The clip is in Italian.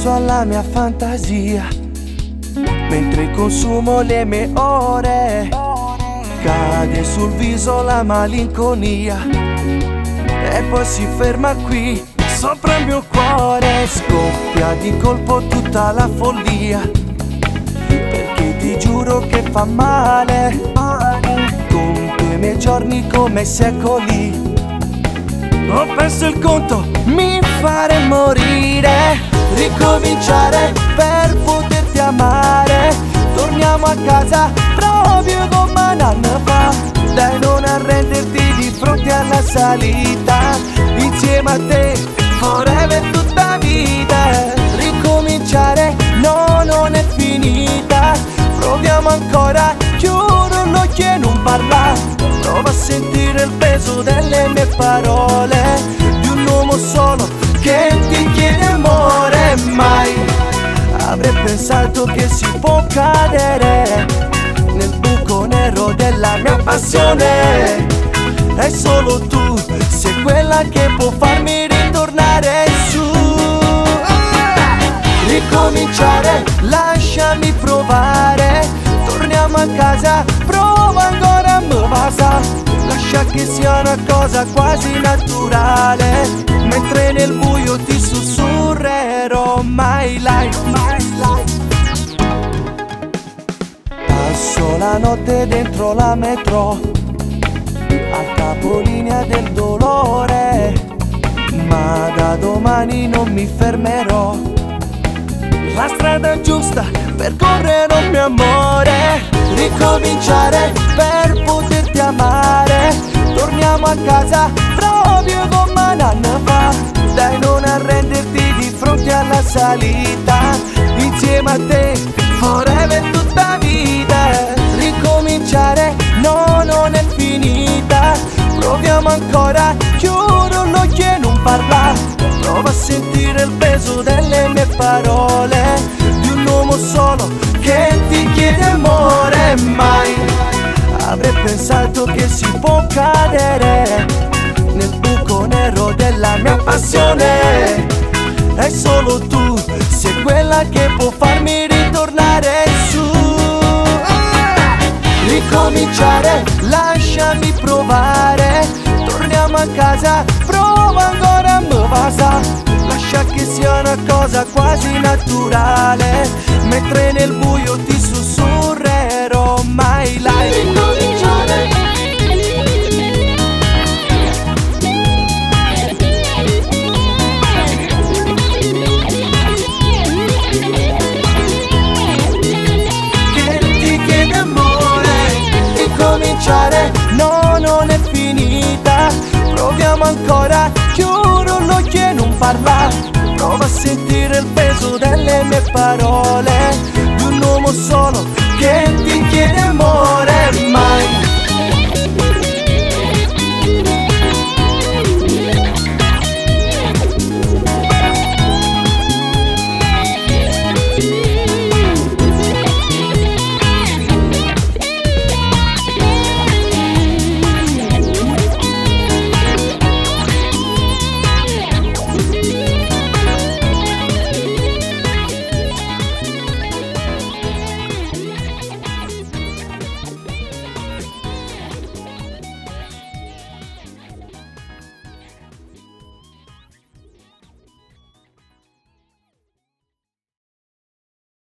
accesso alla mia fantasia, mentre consumo le mie ore. Cade sul viso la malinconia e poi si ferma qui, sopra il mio cuore. Scoppia di colpo tutta la follia, perché ti giuro che fa male. Conto i miei giorni come secoli, ho perso il conto, mi fare morire. Ricominciare per poterti amare. Torniamo a casa proprio come un anno fa. Dai, non arrenderti di fronte alla salita. Insieme a te forever tutta vita. Ricominciare, no, non è finita. Proviamo ancora, chiudo l'occhio e non parla. Prova a sentire il peso delle mie parole, di un uomo solo che ti chiede amore. Mai avrei pensato che si può cadere nel buco nero della mia passione. E solo tu sei quella che può farmi ritornare su. Ricominciare, lasciami provare. Torniamo a casa, prova ancora a me basta. Lascia che sia una cosa quasi naturale, mentre nel buio ti sussurrerò my life, my life. Passo la notte dentro la metro, al capolinea del dolore, ma da domani non mi fermerò. La strada giusta per correre, oh mio amore. Ricominciare per poterti amare. Torniamo a casa proprio come un anno fa. Dai, non arrenderti di fronte alla salita. Insieme a te forever tutta vita. Ricominciare, no, non è finita. Proviamo ancora, chiudo l'occhio e non parla. Prova a sentire il peso delle mie parole, di un uomo solo che ti chiede amore. Mai avrei pensato che si può cadere nel buco nero della mia passione. E solo tu sei quella che può farmi ritornare su. Ricominciare, lasciami provare. Torniamo a casa, prova ancora a me basta. Lascia che sia una cosa quasi naturale, mentre nel buio ti sussurrerò my life. Ricominciare. Che ti chiede amore. Ricominciare, no, non è finita. Proviamo ancora, chiudo l'occhio e non parla. Prova a sentire il peso delle mie parole, di un uomo solo che ti